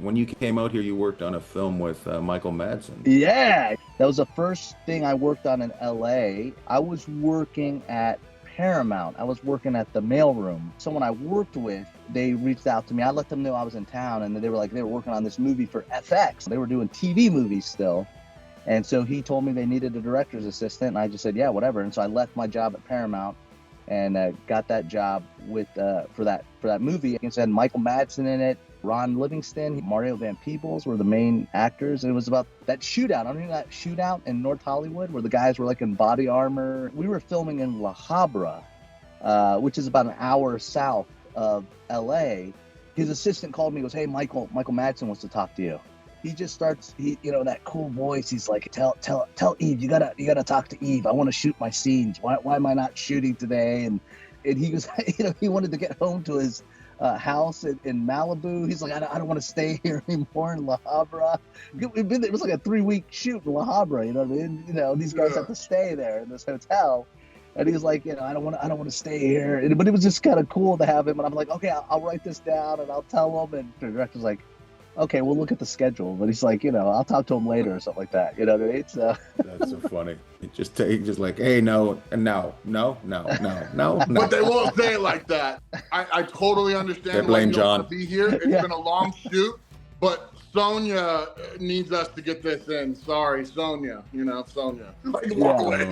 When you came out here, you worked on a film with Michael Madsen. Yeah, that was the first thing I worked on in LA. I was working at Paramount. I was working at the mailroom. Someone I worked with, they reached out to me. I let them know I was in town, and they were working on this movie for FX. They were doing TV movies still. And so he told me they needed a director's assistant, and I just said, yeah, whatever. And so I left my job at Paramount and got that job with for that movie. It had Michael Madsen in it, Ron Livingston, Mario Van Peebles were the main actors. And it was about that shootout. I don't know that shootout in North Hollywood where the guys were like in body armor. We were filming in La Habra, which is about an hour south of LA. His assistant called me and goes, hey, Michael Madsen wants to talk to you. He just starts, that cool voice. He's like, tell Eve, you gotta talk to Eve. I want to shoot my scenes. Why am I not shooting today? And he was, he wanted to get home to his house in Malibu. He's like, I don't want to stay here anymore in La Habra. It was like a 3-week shoot in La Habra. You know what I mean? These guys have to stay there in this hotel. And he was like, I don't want to stay here. But it was just kind of cool to have him. And I'm like, okay, I'll write this down and I'll tell him. And the director's like, okay, we'll look at the schedule. But he's like, I'll talk to him later or something like that. You know what I mean? So that's so funny. Just like, hey, no. But they won't say it like that. I totally understand. They blame John. To be here. It's been a long shoot, but Sonia needs us to get this in. Sorry, Sonia. Sonia. Like, walk away.